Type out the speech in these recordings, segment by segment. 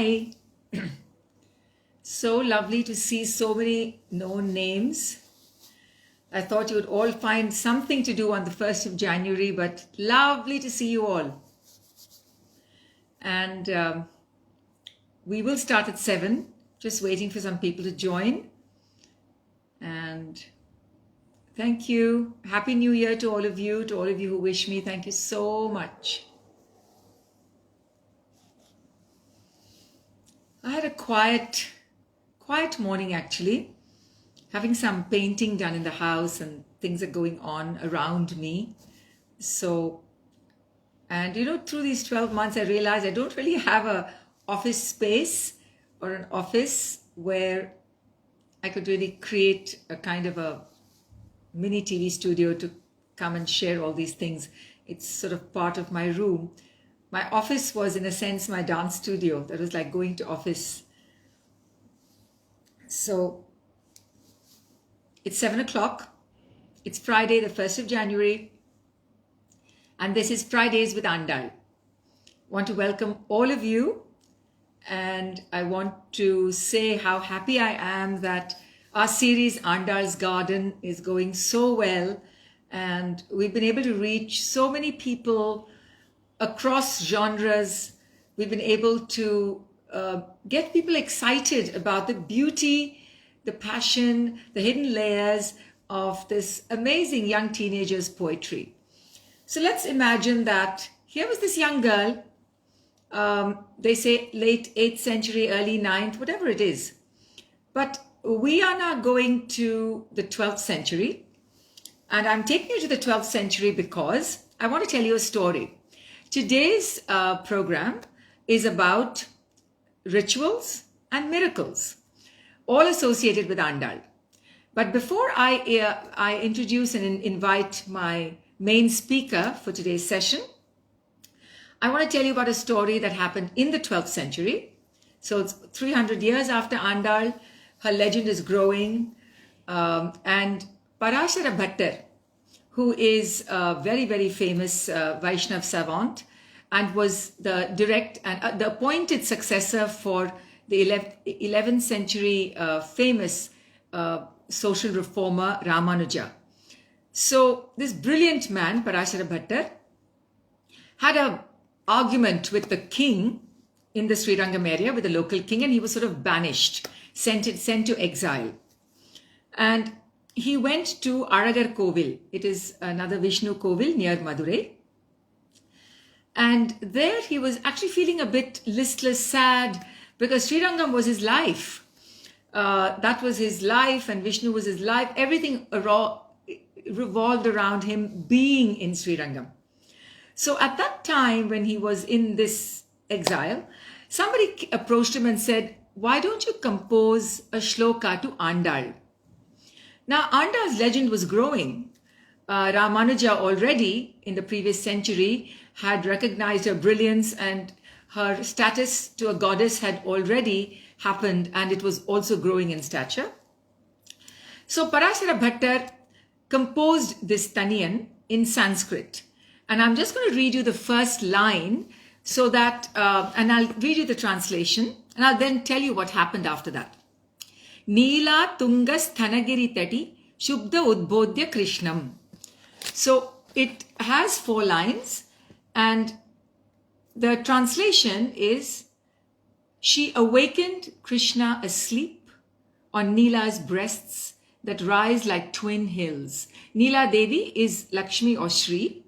Hi. So lovely to see so many known names. I thought you would all find something to do on the 1st of January, but lovely to see you all. And we will start at 7, just waiting for some people to join. And thank you. Happy New Year to all of you who wish me. Thank you so much. I had a quiet morning actually, having some painting done in the house and things are going on around me. So, and through these 12 months, I realized I don't really have a office space or an office where I could really create a kind of a mini TV studio to come and share all these things. It's sort of part of my room. My office was, in a sense, my dance studio. That was like going to office. So it's 7 o'clock. It's Friday, the 1st of January. And this is Fridays with Andal. I want to welcome all of you. And I want to say how happy I am that our series Andal's Garden is going so well. And we've been able to reach so many people across genres. We've been able to get people excited about the beauty, the passion, the hidden layers of this amazing young teenager's poetry. So let's imagine that here was this young girl, they say late 8th century, early 9th, whatever it is. But we are now going to the 12th century. And I'm taking you to the 12th century because I want to tell you a story. Today's program is about rituals and miracles, all associated with Andal. But before I introduce and invite my main speaker for today's session, I want to tell you about a story that happened in the 12th century. So it's 300 years after Andal. Her legend is growing. And Parashara Bhattar, who is a very, very famous Vaishnav savant and was the direct and the appointed successor for the 11th century famous social reformer Ramanuja. So this brilliant man, Parashara Bhattar, had an argument with the king in the Srirangam area, with the local king, and he was sort of banished, sent to exile. And he went to Aragar Kovil. It is another Vishnu Kovil near Madurai. And there he was actually feeling a bit listless, sad, because Srirangam was his life. That was his life and Vishnu was his life. Everything revolved around him being in Srirangam. So at that time when he was in this exile, somebody approached him and said, why don't you compose a shloka to Andal? Now, Andal's legend was growing. Ramanuja already in the previous century had recognized her brilliance, and her status to a goddess had already happened, and it was also growing in stature. So Parashara Bhattar composed this Taniyan in Sanskrit. And I'm just going to read you the first line so that, and I'll read you the translation, and I'll then tell you what happened after that. Neela Tungas Thanagiri Tati Shubda Udbodhya Krishnam. So it has 4 lines, and the translation is, she awakened Krishna asleep on Neela's breasts that rise like twin hills. Neela Devi is Lakshmi or Shri.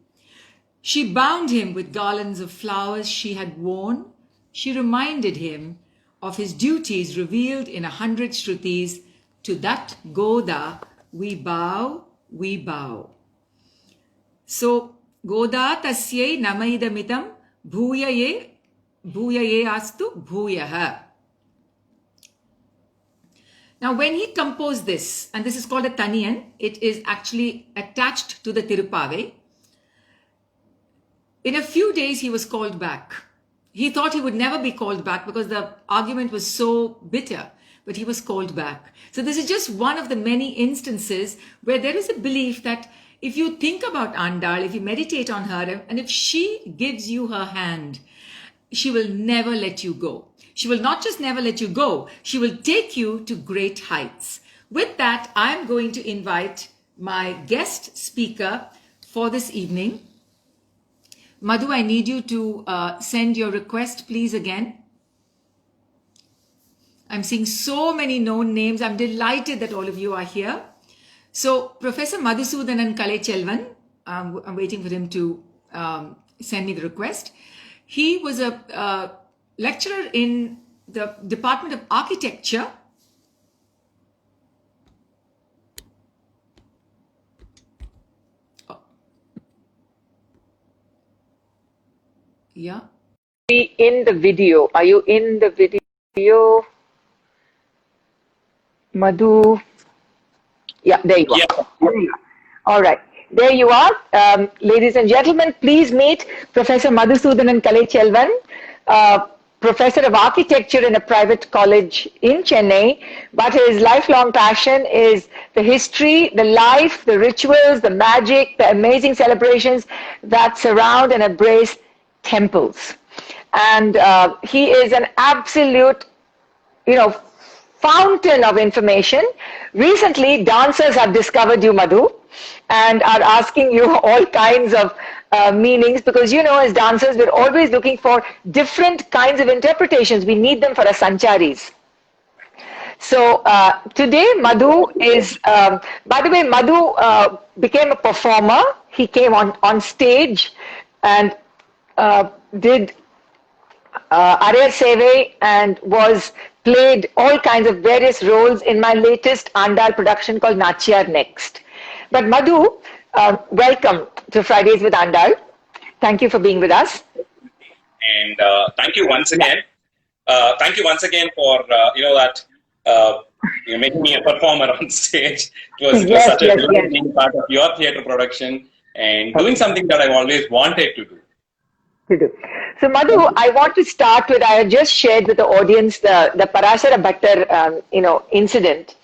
She bound him with garlands of flowers she had worn. She reminded him of his duties revealed in 100 Shrutis. To that Goda we bow, we bow. So, Goda tasyai namaidamitam bhuyaye astu bhuyaha. Now, when he composed this, and this is called a Taniyan, it is actually attached to the Tirupave. In a few days, he was called back. He thought he would never be called back because the argument was so bitter, but he was called back. So this is just one of the many instances where there is a belief that if you think about Andal, if you meditate on her, and if she gives you her hand, she will never let you go. She will not just never let you go, she will take you to great heights. With that, I'm going to invite my guest speaker for this evening. Madhu, I need you to send your request, please, again. I'm seeing so many known names. I'm delighted that all of you are here. So, Professor Madhusudhanan Kalaichelvan, I'm waiting for him to send me the request. He was a lecturer in the Department of Architecture. Yeah. Be in the video. Are you in the video? Madhu. Yeah, there you are. Yeah. There you are. All right. There you are. Ladies and gentlemen, please meet Professor Madhusudhanan Kalaichelvan, Professor of Architecture in a private college in Chennai, but his lifelong passion is the history, the life, the rituals, the magic, the amazing celebrations that surround and embrace temples. And he is an absolute, fountain of information. Recently, dancers have discovered you, Madhu, and are asking you all kinds of meanings, because as dancers, we're always looking for different kinds of interpretations. We need them for our sancharis. So today, Madhu is, by the way, Madhu became a performer. He came on stage and did Arya Seve and played all kinds of various roles in my latest Andal production called Nachiyar Next. But Madhu, welcome to Fridays with Andal. Thank you for being with us. And thank you once again. Thank you once again for making me a performer on stage. It was such a good being part of your theatre production and doing something that I've always wanted to do. So Madhu, I want to start with, I just shared with the audience the Parashara Bhattar, incident.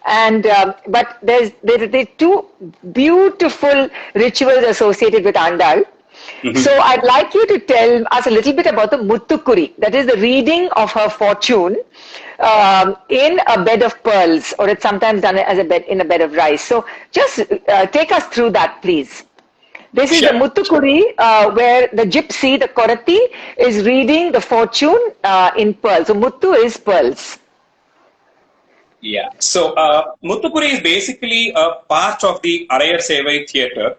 And, but there's two beautiful rituals associated with Andal. Mm-hmm. So I'd like you to tell us a little bit about the Muttukuri, that is the reading of her fortune in a bed of pearls, or it's sometimes done as in a bed of rice. So just take us through that, please. This is the Muttukuri, where the gypsy, the Korati, is reading the fortune in pearls. So Muttu is pearls. Yeah. So Muttukuri is basically a part of the Araya Sevai theatre.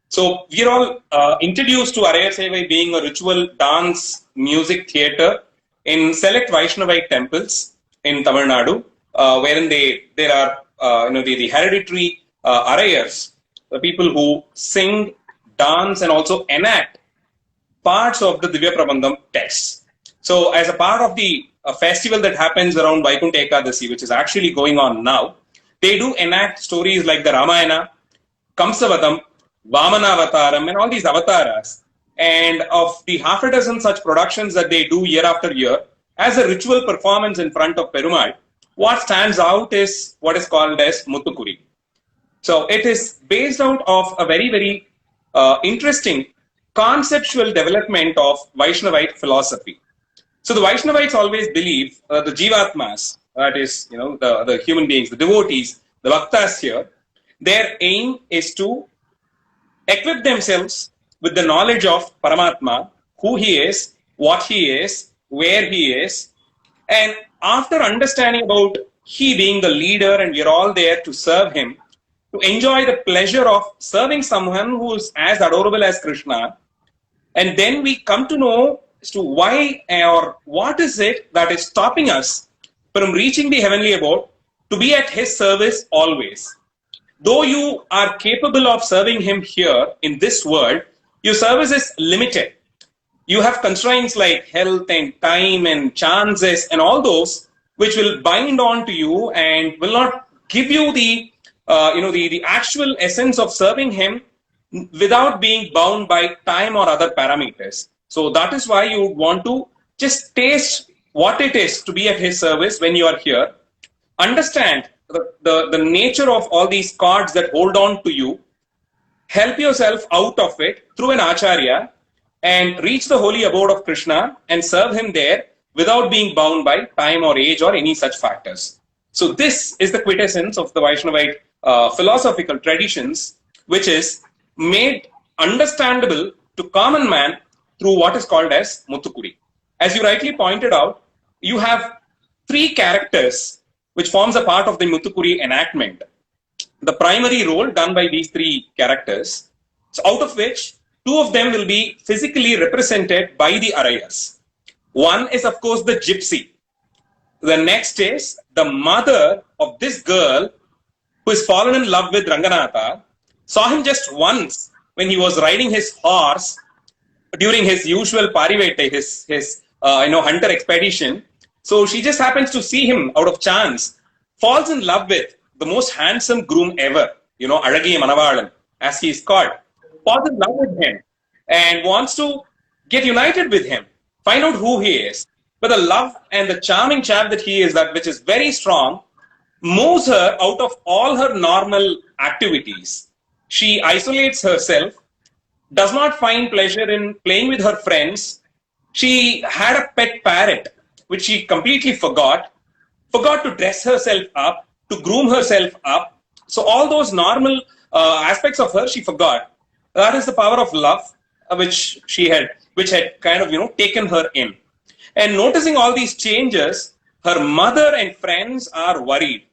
So we're all introduced to Araya Sevai being a ritual dance music theatre in select Vaishnavite temples in Tamil Nadu, wherein there are the hereditary Arayas, the people who sing, dance, and also enact parts of the Divya Prabandham texts. So as a part of the festival that happens around Vaikuntha Ekadasi, which is actually going on now, they do enact stories like the Ramayana, Kamsavadam, Vamanavataram, and all these avatars. And of the half a dozen such productions that they do year after year, as a ritual performance in front of Perumal, what stands out is what is called as Muttukuri. So it is based out of a very, very interesting conceptual development of Vaishnavite philosophy. So the Vaishnavites always believe the Jivatmas, that is, the human beings, the devotees, the Bhaktas here, their aim is to equip themselves with the knowledge of Paramatma, who he is, what he is, where he is, and after understanding about he being the leader and we're all there to serve him, to enjoy the pleasure of serving someone who is as adorable as Krishna. And then we come to know as to why or what is it that is stopping us from reaching the heavenly abode to be at his service always. Though you are capable of serving him here in this world, your service is limited. You have constraints like health and time and chances and all those which will bind on to you and will not give you the actual essence of serving him without being bound by time or other parameters. So that is why you would want to just taste what it is to be at his service when you are here. Understand the nature of all these cards that hold on to you. Help yourself out of it through an acharya and reach the holy abode of Krishna and serve him there without being bound by time or age or any such factors. So this is the quintessence of the Vaishnavite philosophical traditions, which is made understandable to common man through what is called as Muthukuri. As you rightly pointed out, you have three characters which forms a part of the Muthukuri enactment. The primary role done by these three characters, so out of which two of them will be physically represented by the Arayars. One is, of course, the gypsy. The next is the mother of this girl who is fallen in love with Ranganatha, saw him just once when he was riding his horse during his usual parivete, his hunter expedition. So she just happens to see him out of chance, falls in love with the most handsome groom ever, Alagiya Manavalan, as he is called, falls in love with him and wants to get united with him, find out who he is. But the love and the charming chap that he is, that which is very strong, moves her out of all her normal activities. She isolates herself, does not find pleasure in playing with her friends. She had a pet parrot, which she completely forgot to dress herself up, to groom herself up. So all those normal aspects of her, she forgot. That is the power of love, which had kind of, taken her in. And noticing all these changes, her mother and friends are worried.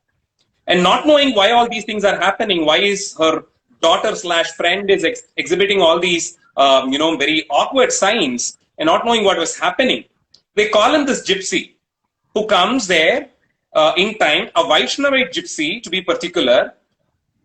And not knowing why all these things are happening, why is her daughter/friend is exhibiting all these, very awkward signs, and not knowing what was happening, they call him this gypsy, who comes there in time, a Vaishnavite gypsy to be particular.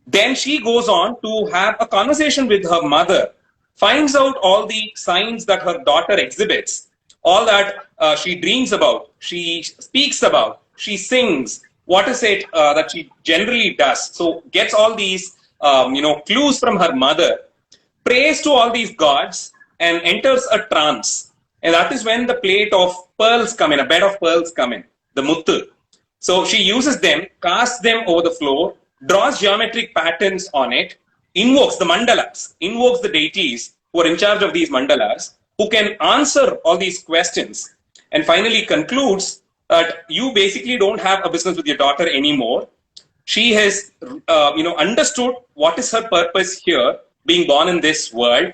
Then she goes on to have a conversation with her mother, finds out all the signs that her daughter exhibits, all that she dreams about, she speaks about, she sings, what is it that she generally does. So gets all these clues from her mother, prays to all these gods, and enters a trance. And that is when the plate of pearls come in, a bed of pearls come in, the muttu. So she uses them, casts them over the floor, draws geometric patterns on it, invokes the mandalas, invokes the deities who are in charge of these mandalas, who can answer all these questions, and finally concludes that you basically don't have a business with your daughter anymore. She has, understood what is her purpose here, being born in this world.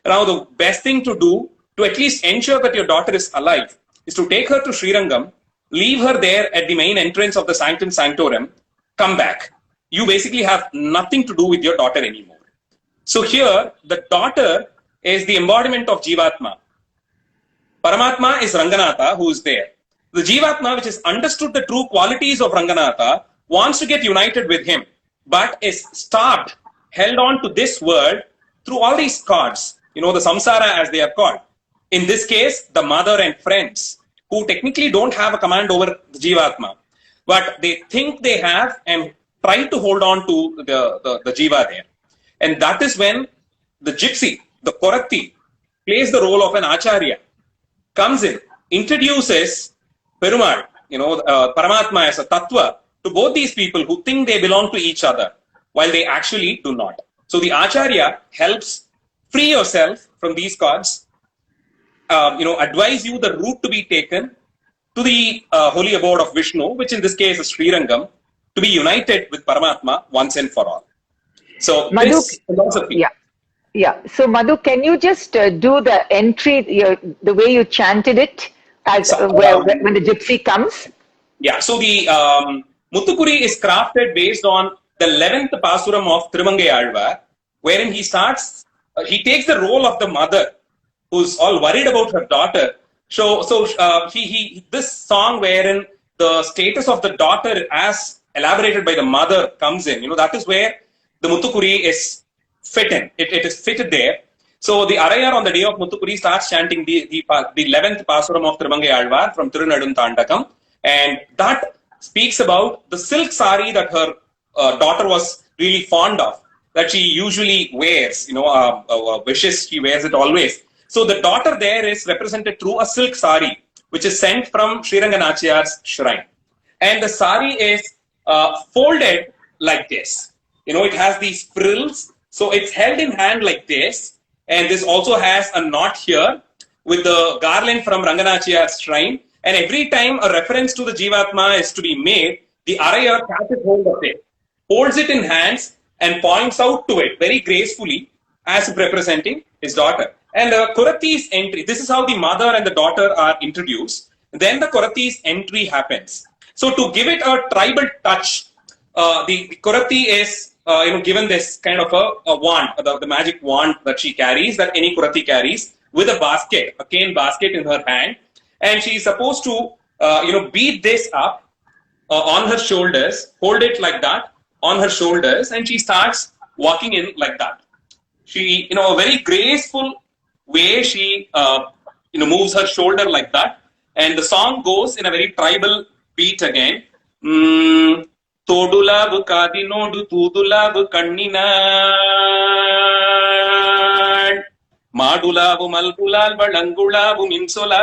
Now, the best thing to do to at least ensure that your daughter is alive is to take her to Srirangam, leave her there at the main entrance of the Sanctum Sanctorum, come back. You basically have nothing to do with your daughter anymore. So here, the daughter is the embodiment of Jivatma. Paramatma is Ranganatha, who is there. The Jivatma, which has understood the true qualities of Ranganatha, wants to get united with him, but is starved, held on to this world through all these cords, the samsara as they are called. In this case, the mother and friends, who technically don't have a command over the Jivatma, but they think they have and try to hold on to the Jiva there. And that is when the gypsy, the Koratti, plays the role of an Acharya, comes in, introduces Perumal, Paramatma as a Tattva, to both these people who think they belong to each other, while they actually do not. So the Acharya helps free yourself from these cords, advise you the route to be taken to the holy abode of Vishnu, which in this case is Srirangam, to be united with Paramatma once and for all. So Madhu, this philosophy. Yeah. So Madhu, can you just do the entry, the way you chanted it as when the gypsy comes? Yeah. So the Muthukuri is crafted based on the 11th Pasuram of Thirumangai Alvar, wherein he starts, he takes the role of the mother who's all worried about her daughter. So this song wherein the status of the daughter as elaborated by the mother comes in, that is where the Muthukuri is fit in. It is fitted there. So the Arayar on the day of Muthukuri starts chanting the 11th Pasuram of Thirumangai Alvar from Tirunadum Tandakam, and that speaks about the silk sari that her daughter was really fond of, that she usually wears, wishes she wears it always. So the daughter there is represented through a silk sari, which is sent from Sriranganachiar's shrine. And the sari is folded like this. It has these frills. So it's held in hand like this. And this also has a knot here with the garland from Ranganachiyar's shrine. And every time a reference to the Jivatma is to be made, the Arayar catches hold of it, holds it in hands, and points out to it very gracefully as representing his daughter. And Kurati's entry, this is how the mother and the daughter are introduced. Then the Kurati's entry happens. So to give it a tribal touch, the Kurati is given this kind of a wand, the magic wand that she carries, that any Kurati carries, with a basket, a cane basket in her hand. And she is supposed to, beat this up on her shoulders, hold it like that on her shoulders, and she starts walking in like that. She, a very graceful way, she, moves her shoulder like that. And the song goes in a very tribal beat again. Todulavu kadinodu tudulavu kannina Madulavu malgulal balangulavu minsolal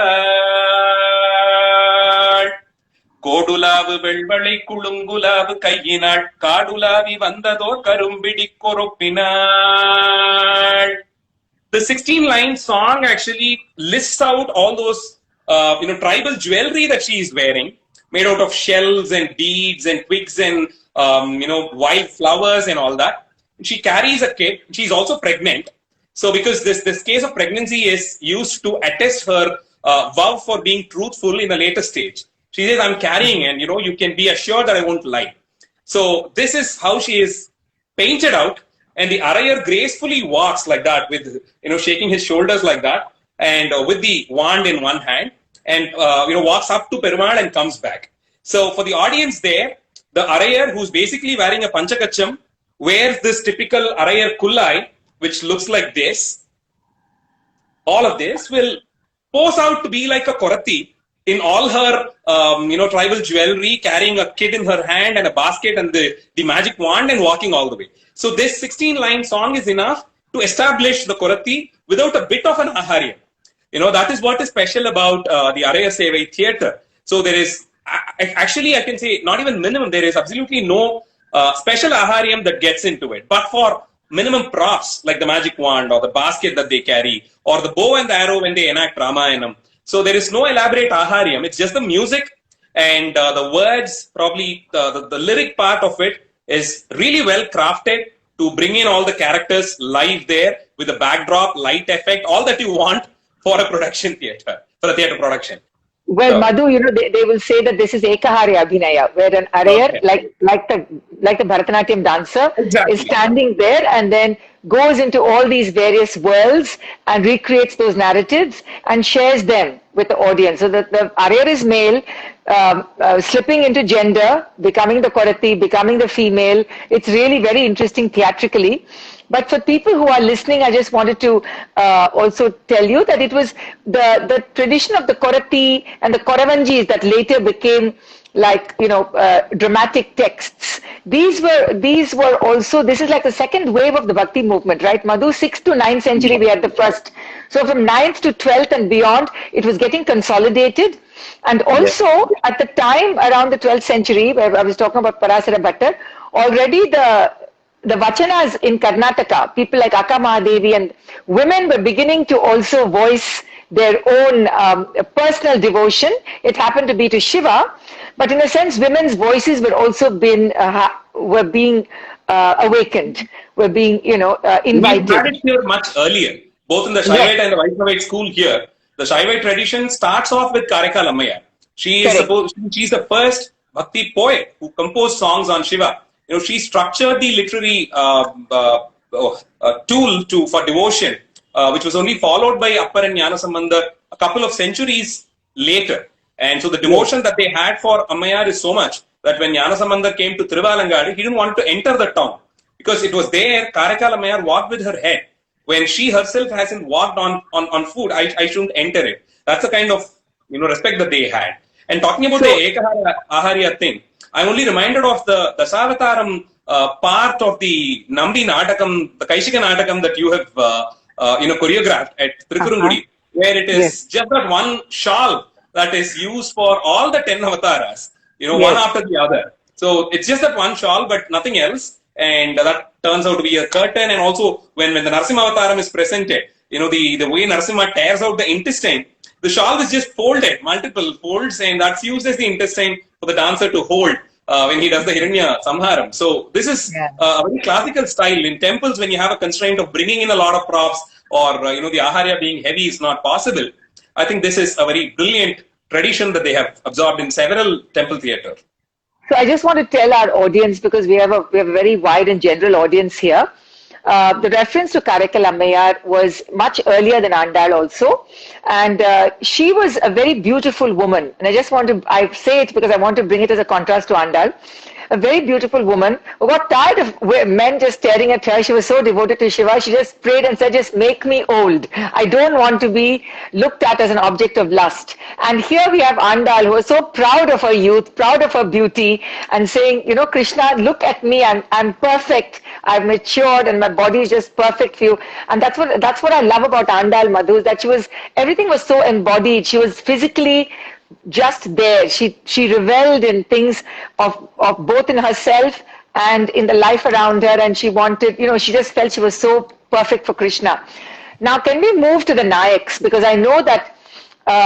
Kodulavu velvalai kulungulavu kayyinal Kadulavi vandador karumbidi koropinal. The 16-line song actually lists out all those tribal jewelry that she is wearing, made out of shells and beads and twigs and wild flowers and all that. She carries a kid. She's also pregnant. So because this case of pregnancy is used to attest her vow for being truthful in a later stage. She says, I'm carrying, and you can be assured that I won't lie. So this is how she is painted out, and the Arayar gracefully walks like that with shaking his shoulders like that, and with the wand in one hand, and walks up to Perumal and comes back. So for the audience there, the Arayar, who's basically wearing a panchakacham, wears this typical Arayar kullai, which looks like this. All of this will pose out to be like a Korati in all her tribal jewelry, carrying a kid in her hand and a basket and the magic wand and walking all the way. So this 16-line song is enough to establish the Korati without a bit of an aharyam. That is what is special about the Arayar Sevai theatre. So there is, actually I can say not even minimum, there is absolutely no special aharyam that gets into it. But for minimum props like the magic wand or the basket that they carry or the bow and the arrow when they enact Ramayanam. So there is no elaborate aharyam. It's just the music and the words, probably the lyric part of it is really well crafted to bring in all the characters live there with the backdrop, light effect, all that you want for a production theatre, for a theatre production. Well, so, Madhu, they will say that this is Ekaharya Abhinaya, where an Arayar, like the Bharatanatyam dancer, is standing there and then goes into all these various worlds and recreates those narratives and shares them with the audience. So that the Arayar is male, slipping into gender, becoming the Korati, becoming the female. It's really very interesting theatrically. But for people who are listening, I just wanted to also tell you that it was the tradition of the Korati and the Koravanjis that later became like, dramatic texts. These were also, this is like the second wave of the Bhakti movement, right? Madhu, 6th to 9th century, we had the first. So from 9th to 12th and beyond, it was getting consolidated. And also at the time around the 12th century, where I was talking about Parasara Bhattar, already the Vachanas in Karnataka, people like Akka Mahadevi and women were beginning to also voice their own personal devotion. It happened to be to Shiva, but in a sense, women's voices were also being awakened, were being, invited. We had it here much earlier, both in the Shaivite and the Vaishnavite school here. The Shaivite tradition starts off with Kalaichelvan Ammayar. She's the first Bhakti poet who composed songs on Shiva. She structured the literary tool for devotion, which was only followed by Appar and Jnanasambandar a couple of centuries later. And so the devotion that they had for Ammayar is so much that when Jnanasambandar came to Thiruvalangadu, he didn't want to enter the town because it was there Kalaichelvan Ammayar walked with her head. When she herself hasn't walked on food, I shouldn't enter it. That's the kind of respect that they had. And talking about the Ekaharya Aharya thing, I'm only reminded of the Dasavataram part of the Nambi Natakam, the Kaishika Natakam that you have choreographed at Trikurungudi, where it is just that one shawl that is used for all the 10 avatars, one after the other. So it's just that one shawl, but nothing else. And that turns out to be a curtain. And also when the Narasimha Avataram is presented, the way Narasimha tears out the intestine, the shawl is just folded, multiple folds, and that's used as the intestine for the dancer to hold when he does the Hiranya Samharam. So this is a very classical style. In temples, when you have a constraint of bringing in a lot of props, or the aharya being heavy is not possible, I think this is a very brilliant tradition that they have absorbed in several temple theatre. So I just want to tell our audience, because we have a very wide and general audience here. The reference to Kalaichelvan was much earlier than Andal also, and she was a very beautiful woman. And I say it because I want to bring it as a contrast to Andal. A very beautiful woman who got tired of men just staring at her. She was so devoted to Shiva. She just prayed and said, just make me old. I don't want to be looked at as an object of lust. And here we have Andal, who was so proud of her youth, proud of her beauty, and saying, Krishna, look at me. I'm perfect. I've matured and my body is just perfect for you. And that's what I love about Andal, Madhu, is that everything was so embodied. She was physically just there. She reveled in things of both in herself and in the life around her, and she wanted, she just felt she was so perfect for Krishna. Now, can we move to the Nayaks? Because I know that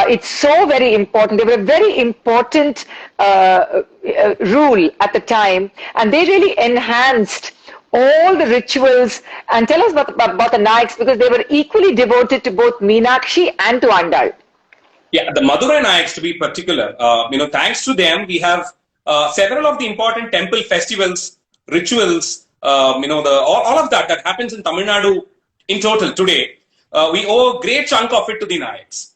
it's so very important. They were a very important rule at the time, and they really enhanced all the rituals. And tell us about the Nayaks, because they were equally devoted to both Meenakshi and to Andal. Yeah, the Madurai Nayaks to be particular, thanks to them, we have several of the important temple festivals, rituals, all of that happens in Tamil Nadu in total today. We owe a great chunk of it to the Nayaks.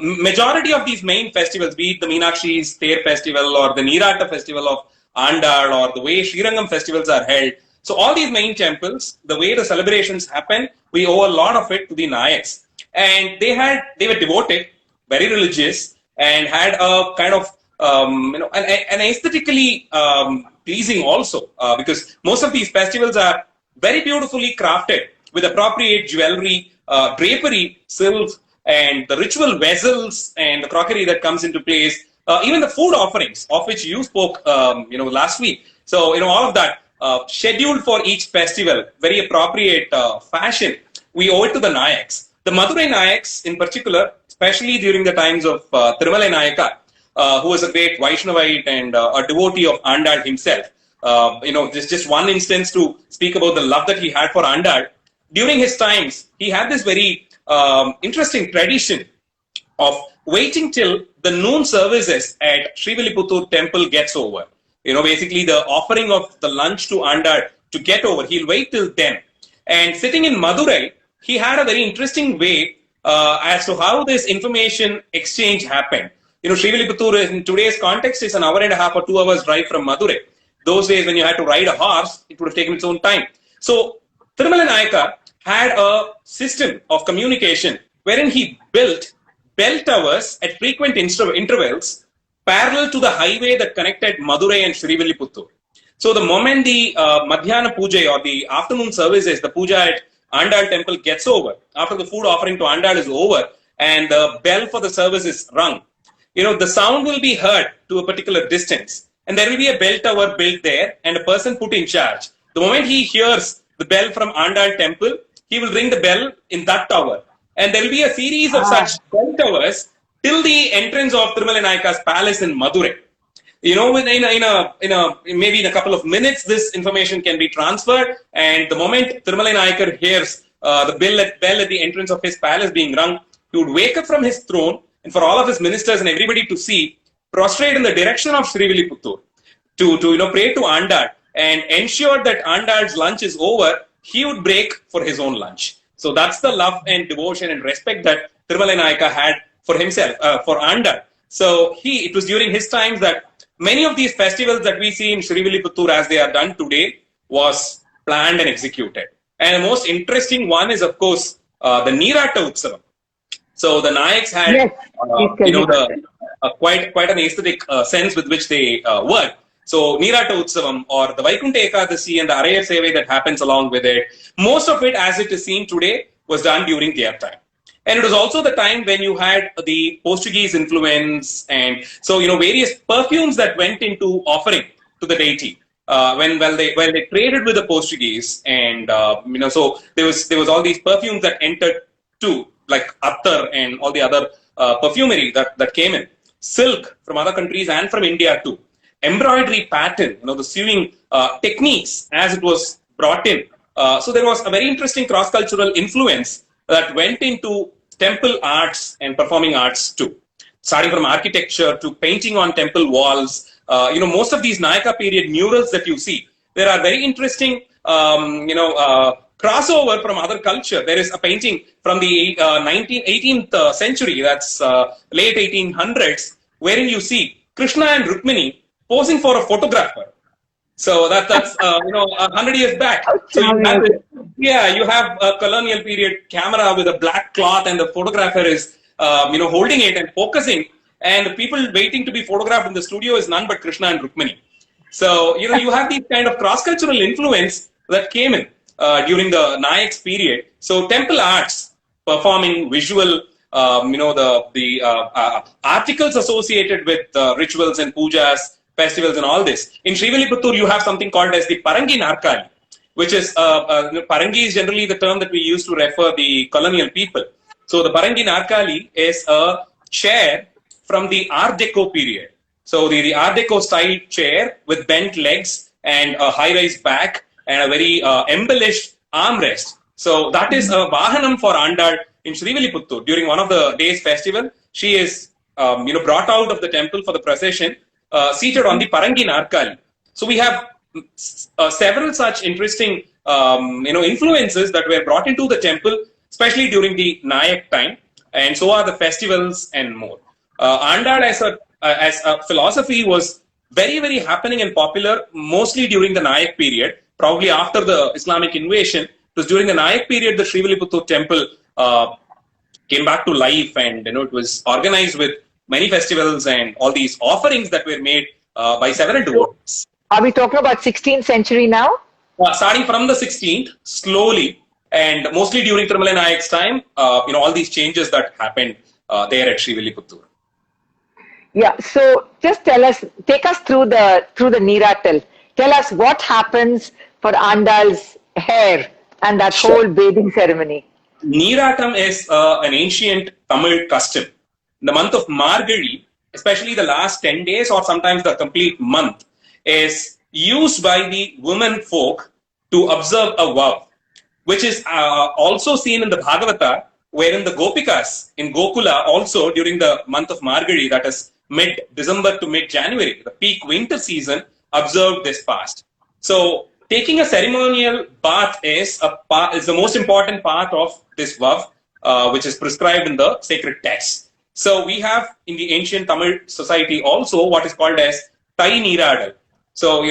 Majority of these main festivals, be it the Meenakshi's Ther festival or the Neerata festival of Andal or the way Srirangam festivals are held. So all these main temples, the way the celebrations happen, we owe a lot of it to the Nayaks. And they were devoted, very religious, and had a kind of an aesthetically pleasing also, because most of these festivals are very beautifully crafted with appropriate jewelry, drapery, silks, and the ritual vessels and the crockery that comes into place. Even the food offerings, of which you spoke, last week. So all of that scheduled for each festival, very appropriate fashion. We owe it to the Nayaks. The Madurai Nayaks, in particular, especially during the times of Thirumalai Nayaka, who was a great Vaishnavite and a devotee of Andal himself. Just one instance to speak about the love that he had for Andal. During his times, he had this very interesting tradition of waiting till the noon services at Srivilliputturu temple gets over. Basically the offering of the lunch to Andal to get over, he'll wait till then. And sitting in Madurai, he had a very interesting way as to how this information exchange happened. Srivilliputturu in today's context is an hour and a half or 2 hours drive from Madurai. Those days when you had to ride a horse, it would have taken its own time. So Thirumalai Nayaka had a system of communication wherein he built bell towers at frequent intervals parallel to the highway that connected Madurai and Srivilliputturu. So the moment the Madhyana Puja or the afternoon services, the puja at Andal temple gets over, after the food offering to Andal is over and the bell for the service is rung, the sound will be heard to a particular distance, and there will be a bell tower built there and a person put in charge. The moment he hears the bell from Andal temple, he will ring the bell in that tower, and there will be a series of such bell towers till the entrance of Thirumalai Nayaka's palace in Madurai. Maybe in a couple of minutes, this information can be transferred, and the moment Thirumalai Nayakar hears the bell at the entrance of his palace being rung, he would wake up from his throne, and for all of his ministers and everybody to see, prostrate in the direction of Srivilliputturu to pray to Andal and ensure that Andal's lunch is over. He would break for his own lunch. So that's the love and devotion and respect that Thirumalai Nayaka had for himself, for Andal. So it was during his times that many of these festivals that we see in Srivilliputturu as they are done today was planned and executed. And the most interesting one is, of course, the Neerata Utsavam. So the Nayaks had, quite an aesthetic sense with which they work. So Neerata Utsavam or the Vaikunta Ekadasi and the Arayar Sevai that happens along with it, most of it as it is seen today was done during their time. And it was also the time when you had the Portuguese influence and so, various perfumes that went into offering to the deity. When they traded with the Portuguese and, so there was all these perfumes that entered too, like attar and all the other perfumery that came in. Silk from other countries and from India too. Embroidery pattern, the sewing techniques as it was brought in. So there was a very interesting cross-cultural influence that went into temple arts and performing arts too. Starting from architecture to painting on temple walls, most of these Nayaka period murals that you see, there are very interesting, crossover from other culture. There is a painting from the 18th century, that's late 1800s, wherein you see Krishna and Rukmini posing for a photographer. So that's 100 years back. So you have a colonial period camera with a black cloth, and the photographer is holding it and focusing, and the people waiting to be photographed in the studio is none but Krishna and Rukmini. So you have these kind of cross-cultural influence that came in during the Nayak's period. So temple arts, performing visual, the articles associated with rituals and pujas, festivals and all this. In Srivilliputturu, you have something called as the Parangi Narkali, which is, Parangi is generally the term that we use to refer the colonial people. So the Parangi Narkali is a chair from the Art Deco period. So the Art Deco style chair with bent legs and a high-rise back and a very embellished armrest. So that is a Vahanam for Andal in Srivilliputturu. During one of the day's festival, she is brought out of the temple for the procession, seated on the Parangi Narkali. So we have several such interesting influences that were brought into the temple, especially during the Nayak time, and so are the festivals and more. Andal as a philosophy was very, very happening and popular mostly during the Nayak period, probably after the Islamic invasion. It was during the Nayak period the Srivilliputturu temple came back to life, and it was organized with many festivals and all these offerings that were made by several devotees. Are we talking about 16th century now? Starting from the 16th, slowly, and mostly during Tirumala Nayak's time, all these changes that happened there at Srivilliputturu. Yeah, so just take us through the Neeratal. Tell us what happens for Andal's hair and that whole bathing ceremony. Neeratam is an ancient Tamil custom. The month of Margazhi, especially the last 10 days or sometimes the complete month, is used by the women folk to observe a vow, which is also seen in the Bhagavata, wherein the Gopikas in Gokula also during the month of Margazhi, that is mid-December to mid-January, the peak winter season, observed this fast. So taking a ceremonial bath is the most important part of this vow, which is prescribed in the sacred texts. So we have in the ancient Tamil society also what is called as Thai Neeradal. So,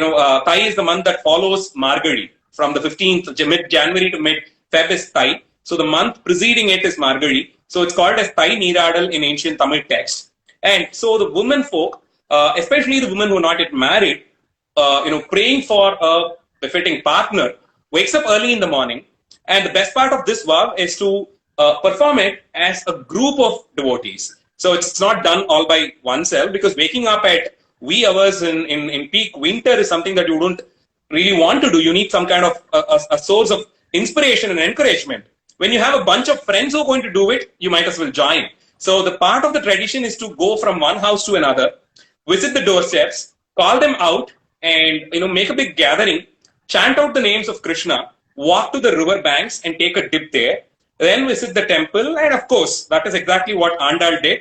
Thai is the month that follows Margazhi. From the 15th, mid-January to mid-Feb is Thai. So the month preceding it is Margazhi. So it's called as Thai Neeradal in ancient Tamil text. And so the women folk, especially the women who are not yet married, praying for a befitting partner, wakes up early in the morning. And the best part of this vow is to perform it as a group of devotees. So it's not done all by oneself, because waking up at wee hours in peak winter is something that you don't really want to do. You need some kind of a source of inspiration and encouragement. When you have a bunch of friends who are going to do it, you might as well join. So the part of the tradition is to go from one house to another, visit the doorsteps, call them out, and make a big gathering, chant out the names of Krishna, walk to the river banks and take a dip there, then visit the temple, and of course, that is exactly what Andal did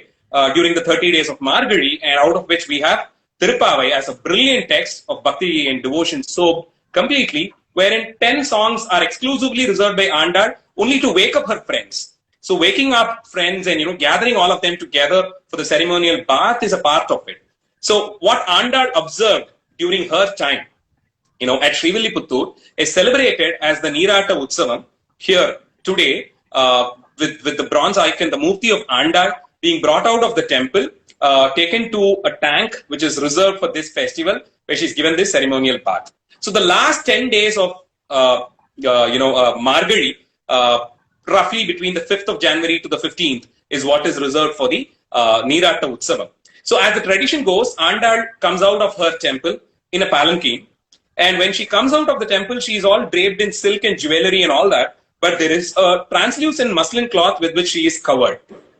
during the 30 days of Margazhi, and out of which we have Tirupavai as a brilliant text of bhakti and devotion soaked completely, wherein 10 songs are exclusively reserved by Andal only to wake up her friends. So waking up friends and gathering all of them together for the ceremonial bath is a part of it. So what Andal observed during her time, at Srivilliputturu is celebrated as the Neerata Utsavam here today, with the bronze icon, the Murti of Andal, being brought out of the temple, taken to a tank which is reserved for this festival, where she's given this ceremonial bath. So the last 10 days of Margazhi, roughly between the 5th of January to the 15th, is what is reserved for the Neerata Utsavam. So as the tradition goes, Andal comes out of her temple in a palanquin, and when she comes out of the temple, she is all draped in silk and jewelry and all that. but there is a translucent muslin cloth with which she is covered,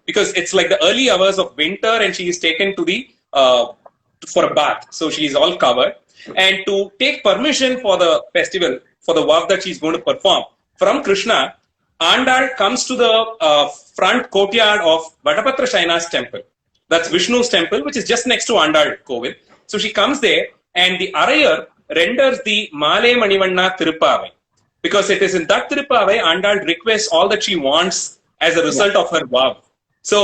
because it's like the early hours of winter and she is taken to the for a bath. So she is all covered. And to take permission for the festival, for the work that she's going to perform from Krishna, Andal comes to the front courtyard of Vadapatra Shaina's temple. That's Vishnu's temple, which is just next to Andal Kovil. So she comes there, and the Arayar renders the Male Manivanna Tirupavai, because it is in that Tirupavai Andal requests all that she wants as a result of her vow. So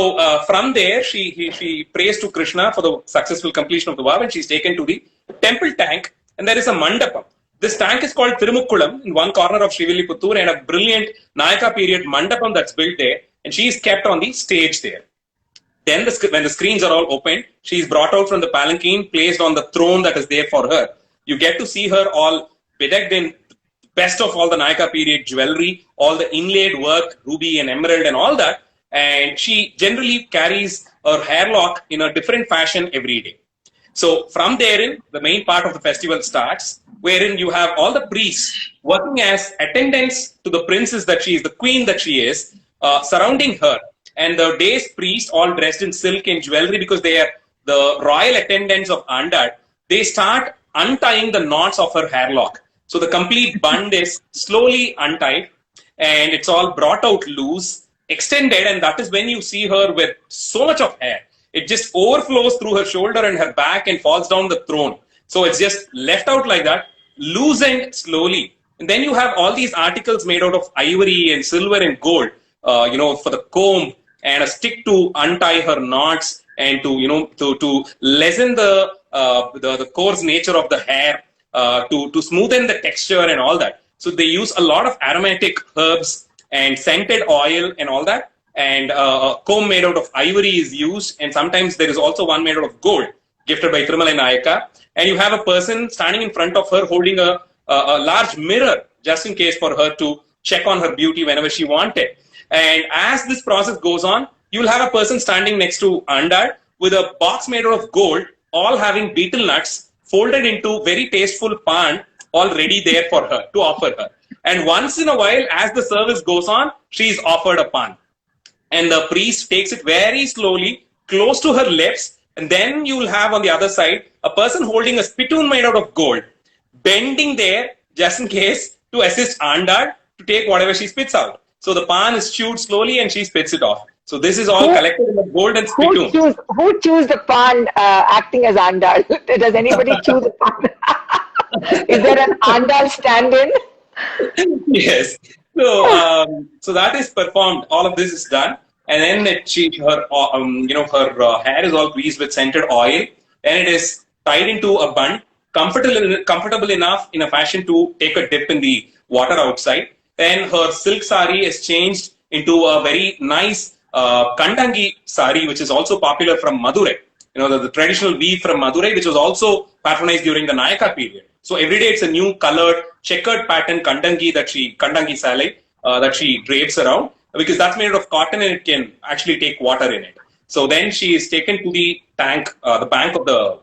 from there, she prays to Krishna for the successful completion of the vow, and she's taken to the temple tank, and there is a mandapam. This tank is called Tirumukkulam in one corner of Srivilliputtur, and a brilliant Nayaka period mandapam that's built there, and she is kept on the stage there. Then when the screens are all opened, she is brought out from the palanquin, placed on the throne that is there for her. You get to see her all bedecked in best of all the Nayaka period jewelry, all the inlaid work, ruby and emerald and all that. And she generally carries her hair lock in a different fashion every day. So from therein, the main part of the festival starts, wherein you have all the priests working as attendants to the princess that she is, the queen that she is, surrounding her. And the day's priests, all dressed in silk and jewelry, because they are the royal attendants of Andal, they start untying the knots of her hair lock. So the complete bund is slowly untied, and it's all brought out loose, extended, and that is when you see her with so much of hair. It just overflows through her shoulder and her back and falls down the throne. So it's just left out like that, loosened slowly. And then you have all these articles made out of ivory and silver and gold, for the comb, and a stick to untie her knots, and to lessen the coarse nature of the hair, to smoothen the texture and all that. So they use a lot of aromatic herbs and scented oil and all that. And a comb made out of ivory is used, and sometimes there is also one made out of gold, gifted by Thirumalai Nayaka. And you have a person standing in front of her holding a large mirror, just in case for her to check on her beauty whenever she wanted. And as this process goes on, you will have a person standing next to Andal with a box made out of gold, all having betel nuts folded into very tasteful pan, all ready there for her, to offer her. And once in a while, as the service goes on, she is offered a pan. And the priest takes it very slowly, close to her lips, and then you will have on the other side, a person holding a spittoon made out of gold, bending there, just in case, to assist Andal to take whatever she spits out. So the pan is chewed slowly and she spits it off. So this is all collected in the gold and spittoon. Who chews the pan acting as Andal? Does anybody chew the pan? Is there an Andal stand-in? Yes. So that is performed. All of this is done, and then her hair is all greased with scented oil, and it is tied into a bun, comfortable enough in a fashion to take a dip in the water outside. Then her silk sari is changed into a very nice Kandangi sari, which is also popular from Madurai. The traditional weave from Madurai, which was also patronized during the Nayaka period. So every day it's a new colored, checkered pattern Kandangi sari that she drapes around, because that's made of cotton and it can actually take water in it. So then she is taken to the tank, the bank of the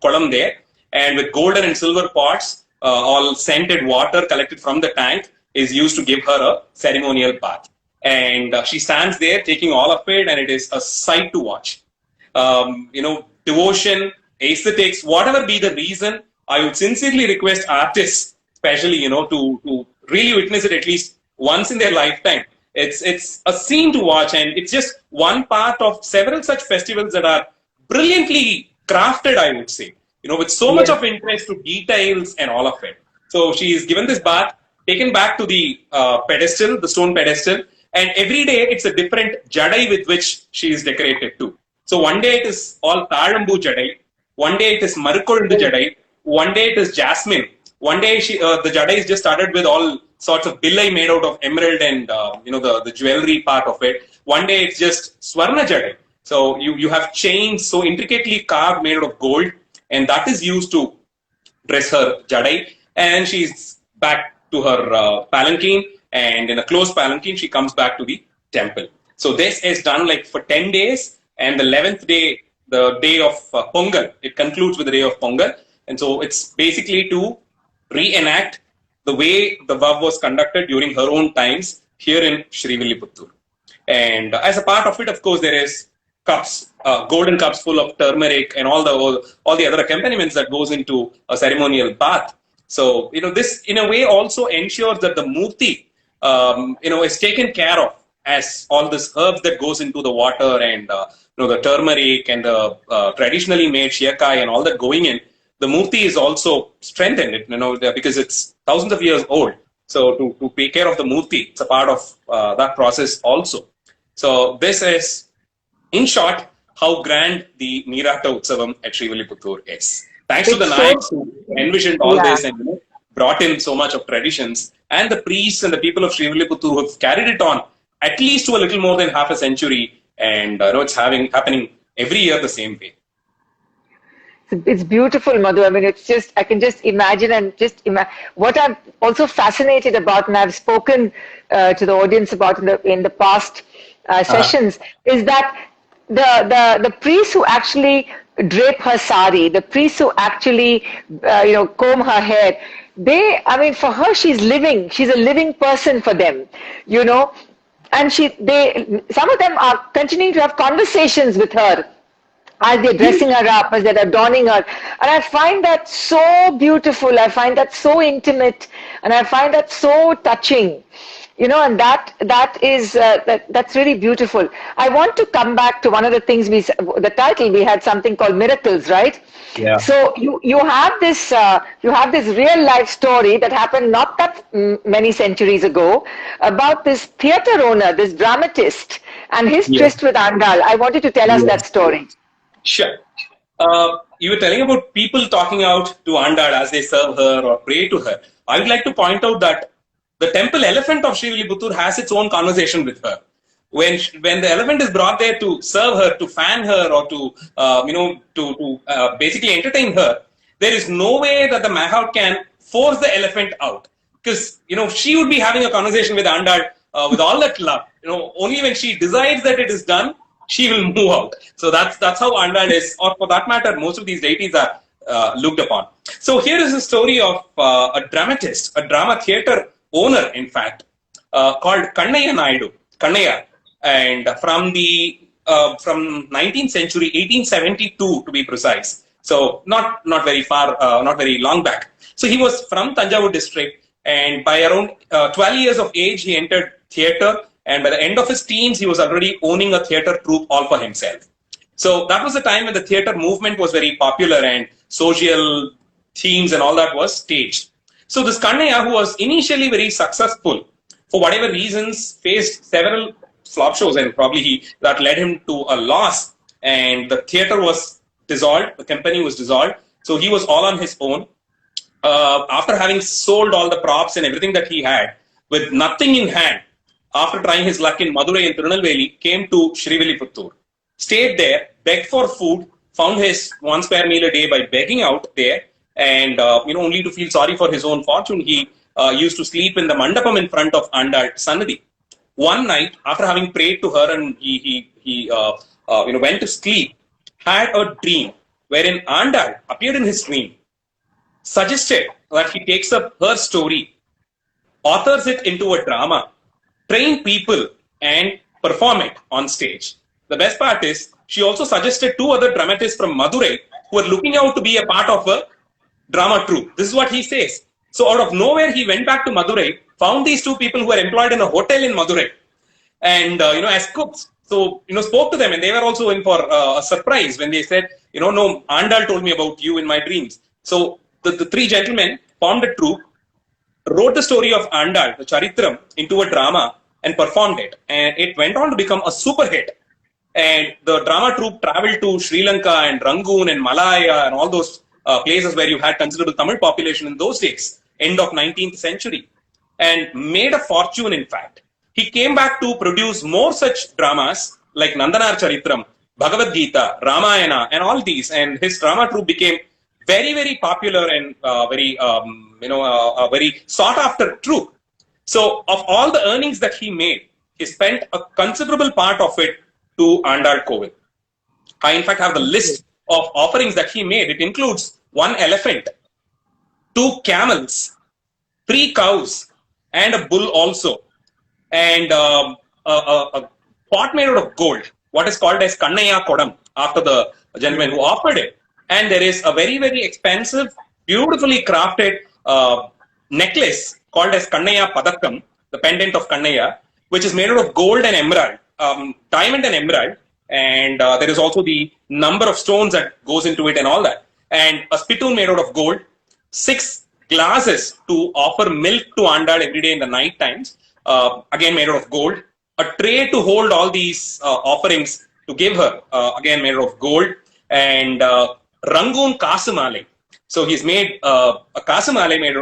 kolam there, and with golden and silver pots, all scented water collected from the tank is used to give her a ceremonial bath. And she stands there taking all of it, and it is a sight to watch. Devotion, aesthetics, whatever be the reason, I would sincerely request artists, especially, to really witness it at least once in their lifetime. It's a scene to watch, and it's just one part of several such festivals that are brilliantly crafted, I would say, with so much of interest to details and all of it. So she is given this bath, taken back to the pedestal, the stone pedestal, and every day it's a different jadai with which she is decorated too. So one day it is all Tazhambu jadai, one day it is Marukoldu jadai, one day it is jasmine, one day the jadai is just started with all sorts of billai made out of emerald and the jewelry part of it. One day it's just Swarna jadai. So you have chains so intricately carved made out of gold, and that is used to dress her jadai. And she's back to her palanquin, and in a closed palanquin she comes back to the temple. So this is done like for 10 days, and the 11th day, the day of Pongal, it concludes with the day of Pongal. And so it's basically to reenact the way the vow was conducted during her own times here in Srivilliputturu. And as a part of it, of course, there is cups, golden cups full of turmeric and all the other accompaniments that goes into a ceremonial bath. So, this in a way also ensures that the murti, is taken care of, as all this herbs that goes into the water and, the turmeric and the traditionally made shiakai and all that going in, the murti is also strengthened, because it's thousands of years old. So to take care of the murti, it's a part of that process also. So this is, in short, how grand the Neerata Utsavam at Srivilliputturu is. Thanks to the Nayaks who envisioned all this and brought in so much of traditions, and the priests and the people of Srivilliputturu who have carried it on at least to a little more than half a century, and it's happening every year the same way. It's beautiful, Madhu. I mean, it's just, I can just imagine and what I'm also fascinated about, and I've spoken to the audience about in the past sessions, is that the priests who actually drape her sari, the priests who actually, comb her hair, for her, she's a living person for them, and some of them are continuing to have conversations with her as they're dressing her up, as they're adorning her. And I find that so beautiful. I find that so intimate. And I find that so touching. And that's really beautiful. I want to come back to one of the things the title, we had something called Miracles, right? Yeah. So you have this real life story that happened not that many centuries ago about this theatre owner, this dramatist, and his tryst with Andal. I wanted to tell us that story. Sure. You were telling about people talking out to Andal as they serve her or pray to her. I would like to point out that the temple elephant of Srivilliputturu has its own conversation with her. When the elephant is brought there to serve her, to fan her, or to basically entertain her, there is no way that the mahout can force the elephant out, because she would be having a conversation with Andal with all that love. Only when she decides that it is done, she will move out. So that's how Andal is, or for that matter, most of these deities are looked upon. So here is a story of a dramatist, a drama theatre owner, in fact, called Kannaiya Naidu, Kannaiya, and from 19th century, 1872 to be precise. So not very far, not very long back. So he was from Tanjavur district, and by around 12 years of age, he entered theatre. And by the end of his teens, he was already owning a theatre troupe all for himself. So that was the time when the theatre movement was very popular and social themes and all that was staged. So this Kannaiya, who was initially very successful, for whatever reasons, faced several flop shows, and probably that led him to a loss. And the theatre was dissolved, the company was dissolved. So he was all on his own. After having sold all the props and everything that he had, with nothing in hand, after trying his luck in Madurai and Tirunelveli, came to Srivilliputturu, stayed there, begged for food, found his one spare meal a day by begging out there, and only to feel sorry for his own fortune, he used to sleep in the mandapam in front of Andal Sannadhi. One night, after having prayed to her and he went to sleep, had a dream wherein Andal appeared in his dream, suggested that he takes up her story, authors it into a drama, train people and perform it on stage. The best part is, she also suggested two other dramatists from Madurai who were looking out to be a part of a drama troupe. This is what he says. So out of nowhere, he went back to Madurai, found these two people who were employed in a hotel in Madurai, and as cooks. So spoke to them, and they were also in for a surprise when they said, no, Andal told me about you in my dreams. So the three gentlemen formed a troupe, wrote the story of Andal, the Charitram, into a drama and performed it. And it went on to become a super hit. And the drama troupe traveled to Sri Lanka and Rangoon and Malaya and all those places where you had considerable Tamil population in those days, end of 19th century, and made a fortune, in fact. He came back to produce more such dramas like Nandanar Charitram, Bhagavad Gita, Ramayana, and all these. And his drama troupe became very, very popular and very sought after troupe. So of all the earnings that he made, he spent a considerable part of it to Andal Kovil. I in fact have the list of offerings that he made. It includes 1 elephant, 2 camels, 3 cows, and a bull also. and a pot made out of gold, what is called as Kannaya Kodam, after the gentleman who offered it. And there is a very, very expensive, beautifully crafted necklace called as Kannaya Padakam, the pendant of Kannaya, which is made out of gold and emerald, diamond and emerald. And there is also the number of stones that goes into it and all that. And a spittoon made out of gold, 6 glasses to offer milk to Andal every day in the night times, again made out of gold, a tray to hold all these offerings to give her, again made out of gold, and Rangoon Kasamale. So he's made a Kasamale made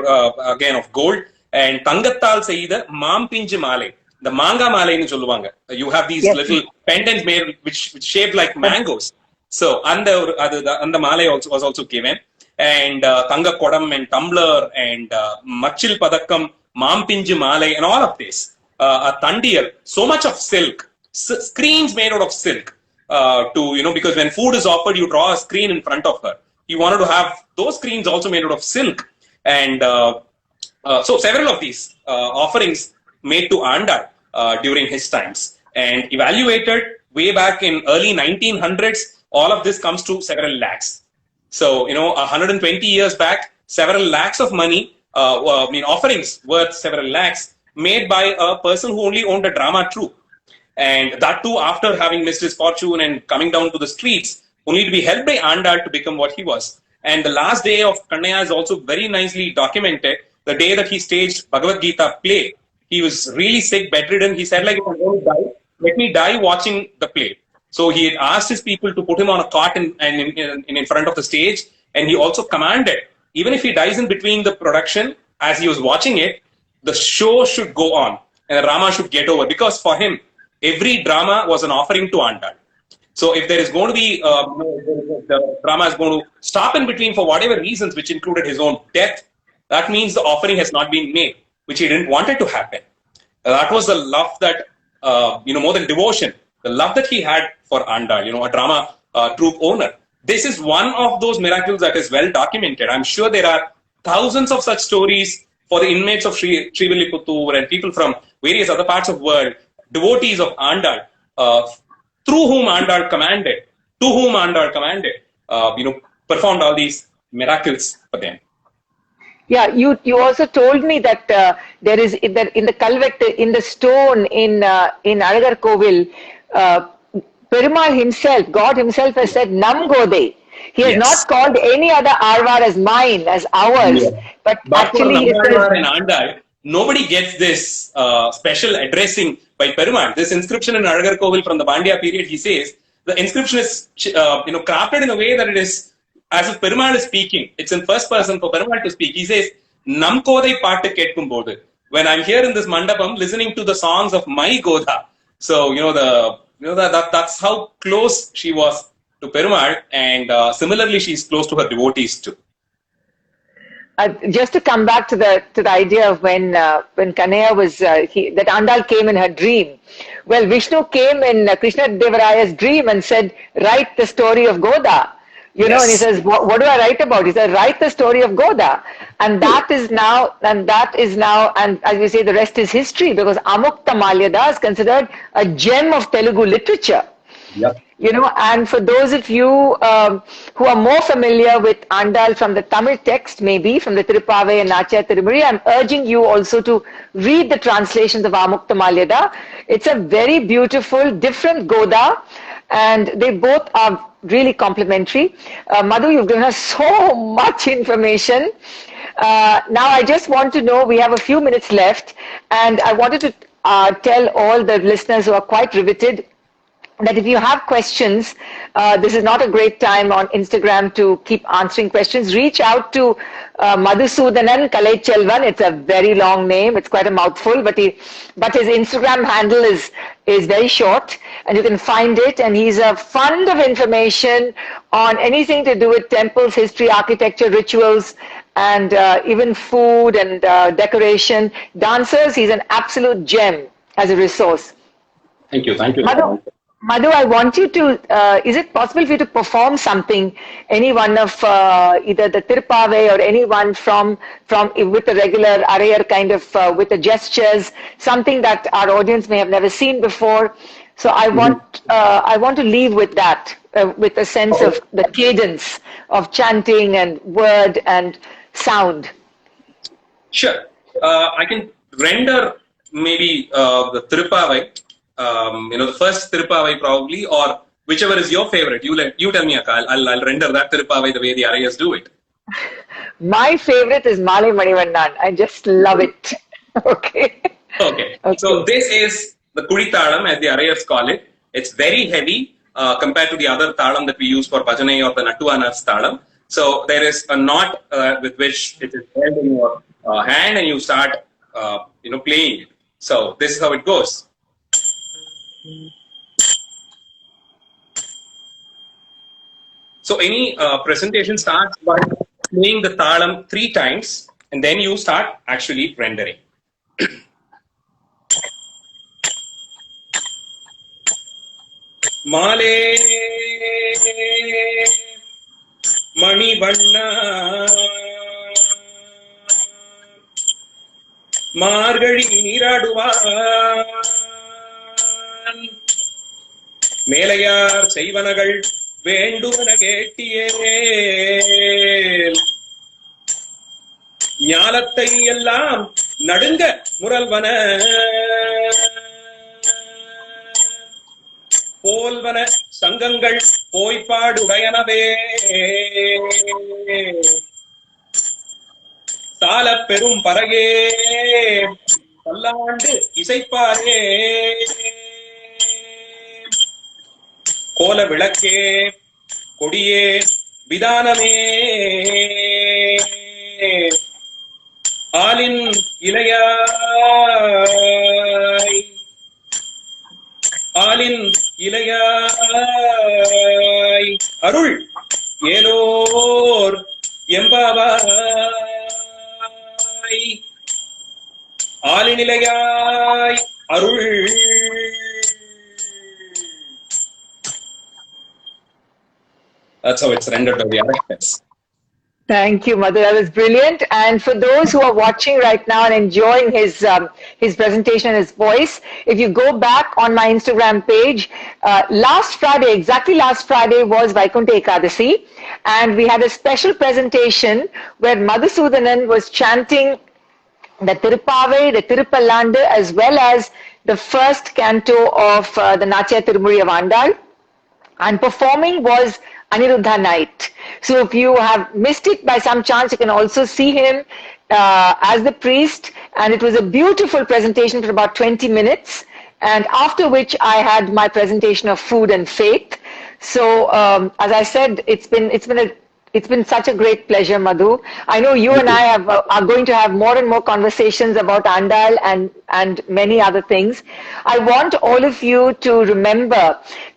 again of gold, and Tangattal Saida Mam Pinju Male. The manga male in Chuluvanga. You have these little pendants made which shaped like mangoes. So and the male also was also given, and Tanga Kodam and tumbler and Machil Padakam, Mampinju Male, and all of this. A Tandiyal, so much of silk, screens made out of silk. Because when food is offered, you draw a screen in front of her. He wanted to have those screens also made out of silk, and so several of these offerings made to Andal during his times, and evaluated way back in early 1900s. All of this comes to several lakhs. So 120 years back, several lakhs of money, offerings worth several lakhs, made by a person who only owned a drama troupe, and that too after having missed his fortune and coming down to the streets, only to be helped by Andal to become what he was. And the last day of Kannaya is also very nicely documented. The day that he staged Bhagavad Gita play, he was really sick, bedridden. He said, like, if I'm going to die, let me die watching the play. So he had asked his people to put him on a cot in front of the stage, and he also commanded, even if he dies in between the production, as he was watching it, the show should go on and the drama should get over, because for him, every drama was an offering to Andal. So if there is going to be, the drama is going to stop in between for whatever reasons, which included his own death, that means the offering has not been made, which he didn't want it to happen. That was the love that, more than devotion, the love that he had for Andal, a drama troupe owner. This is one of those miracles that is well documented. I'm sure there are thousands of such stories for the inmates of Srivilliputtur and people from various other parts of the world, devotees of Andal, through whom Andal commanded, to whom Andal commanded, performed all these miracles for them. Yeah, you also told me that there is in the culvert, in the stone in Alagar Kovil, Perumal himself, God himself has said Nam Gode. He has not called any other Arvar as mine, as ours, but actually he says, in Andal, nobody gets this special addressing by Perumal. This inscription in Alagar Kovil from the Bandya period, he says, the inscription is crafted in a way that it is as if Perumal is speaking. It's in first person for Perumal to speak. He says, Nam Kodai Paattu Ketkumbodhu. When I'm here in this mandapam listening to the songs of my Goda. So, that's how close she was to Perumal, and similarly she's close to her devotees too. Just to come back to the idea of when Kannaya was that Andal came in her dream. Well, Vishnu came in Krishna Devaraya's dream and said, "Write the story of Goda." And he says, "What do I write about?" He said, "Write the story of Goda," and that is now, and as we say, the rest is history, because Amukta Malyada is considered a gem of Telugu literature. Yep. And for those of you who are more familiar with Andal from the Tamil text, maybe from the Tirupavai and Nachya Tirumuri, I'm urging you also to read the translations of Amukta Malyada. It's a very beautiful, different Goda, and they both are really complementary. Madhu, you've given us so much information. Now I just want to know, we have a few minutes left, and I wanted to tell all the listeners who are quite riveted that if you have questions, this is not a great time on Instagram to keep answering questions. Reach out to Madhusudhanan Kalaichelvan. It's a very long name. It's quite a mouthful, but his Instagram handle is very short, and you can find it. And he's a fund of information on anything to do with temples, history, architecture, rituals, and even food and decoration. Dancers, he's an absolute gem as a resource. Thank you. Madhu, Madhu, I want you to, is it possible for you to perform something, any one of either the Tirupavai or anyone from with the regular Arayar kind of, with the gestures, something that our audience may have never seen before. So I want to leave with that, with a sense of the cadence of chanting and word and sound. Sure. I can render maybe the Tirupavai. The first Tirupavai probably, or whichever is your favorite. You tell me, Akka. I'll render that Tirupavai the way the Arayas do it. My favorite is Male Manivannan. I just love it. Okay. Okay. So this is the Kuritalam, as the Arayas call it. It's very heavy compared to the other talam that we use for bhajane or the Nattuvanas talam. So there is a knot with which it is held in your hand, and you start, playing it. So this is how it goes. So any presentation starts by playing the talam 3 times, and then you start actually rendering. Male Manivanna Margazhi Niraduvan Melayar Seivanagal Venduvana Kettiye ஞாலத்தை எல்லாம் நடுங்க முரல்வன போல்வன சங்கங்கள் போய்ப்பாடுடையனவே சால பெரும் பரகே பல்லாண்டு இசைப்பாரே கோல விளக்கே கொடியே விதானமே ஆலின் இலையாய் ஆலின் இலையாய் அருள் ஏலோர் எம்பாவாய் ஆலினிலையாய் அருள். That's how it's rendered by the Arayas. Thank you, Madhu. That was brilliant. And for those who are watching right now and enjoying his presentation, his voice, if you go back on my Instagram page, last Friday, exactly last Friday, was Vaikuntha Ekadasi, and we had a special presentation where Madhusudhanan was chanting the Tirupavai, the Tirupallandu, as well as the first canto of the Natya Tirumuri of Andal, and performing was Aniruddha Night. So if you have missed it by some chance, you can also see him as the priest, and it was a beautiful presentation for about 20 minutes, and after which I had my presentation of food and faith. So as I said, it's been such a great pleasure, Madhu. I know you and I are going to have more and more conversations about Andal and many other things. I want all of you to remember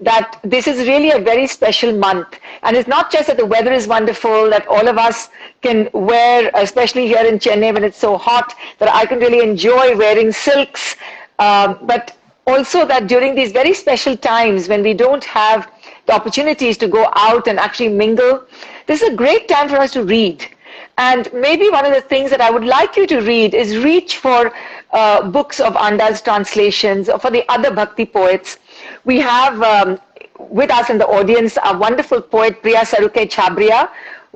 that this is really a very special month. And it's not just that the weather is wonderful, that all of us can wear, especially here in Chennai when it's so hot, that I can really enjoy wearing silks, but also that during these very special times when we don't have the opportunities to go out and actually mingle, this is a great time for us to read. And maybe one of the things that I would like you to read is reach for books of Andal's translations or for the other Bhakti poets. We have with us in the audience a wonderful poet, Priya Saruke Chabria,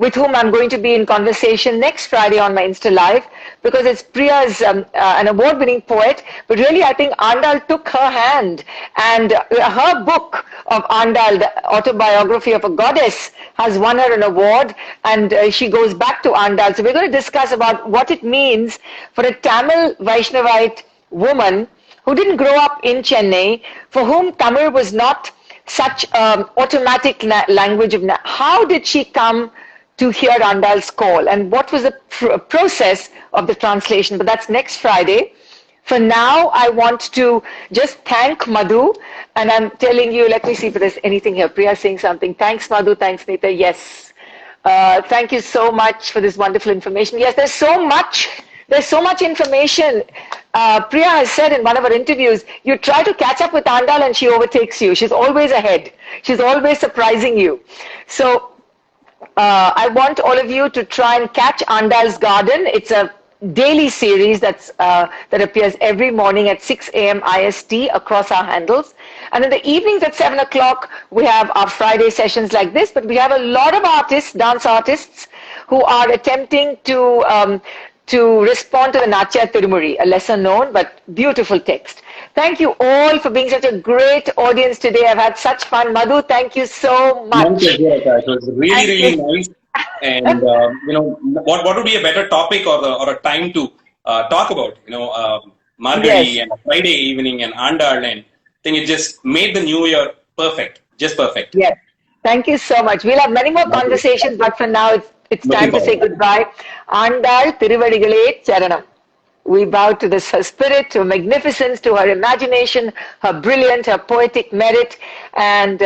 with whom I'm going to be in conversation next Friday on my Insta Live, because it's Priya's an award-winning poet, but really I think Andal took her hand, and her book of Andal, the autobiography of a goddess, has won her an award, and she goes back to Andal. So we're going to discuss about what it means for a Tamil Vaishnavite woman who didn't grow up in Chennai, for whom Tamil was not such automatic language of how did she come to hear Andal's call, and what was the process of the translation. But that's next Friday. For now, I want to just thank Madhu, and I'm telling you, let me see if there's anything here. Priya saying something. Thanks, Madhu. Thanks, Anita. Yes. Thank you so much for this wonderful information. Yes, there's so much information Priya has said in one of her interviews, you try to catch up with Andal and she overtakes you. She's always ahead. She's always surprising you. So I want all of you to try and catch Andal's Garden. It's a daily series that appears every morning at 6 a.m. IST across our handles. And in the evenings at 7 o'clock, we have our Friday sessions like this. But we have a lot of artists, dance artists, who are attempting to respond to the Natya Tirumuri, a lesser known but beautiful text. Thank you all for being such a great audience today. I've had such fun. Madhu, thank you so much. It was really nice. And what would be a better topic or a time to talk about? Margazhi and Friday evening and Andal, and I think it just made the new year perfect, just perfect. Yes, thank you so much. We'll have many more conversations, but for now it's time to say goodbye. Andal Tiruvadigaley Charanam. We bow to this, her spirit, to her magnificence, to her imagination, her brilliant, her poetic merit. And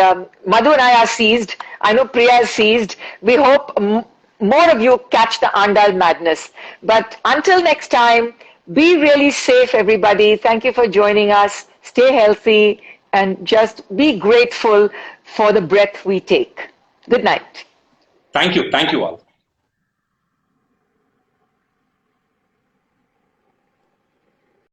Madhu and I are seized. I know Priya is seized. We hope more of you catch the Andal madness. But until next time, be really safe, everybody. Thank you for joining us. Stay healthy and just be grateful for the breath we take. Good night. Thank you all.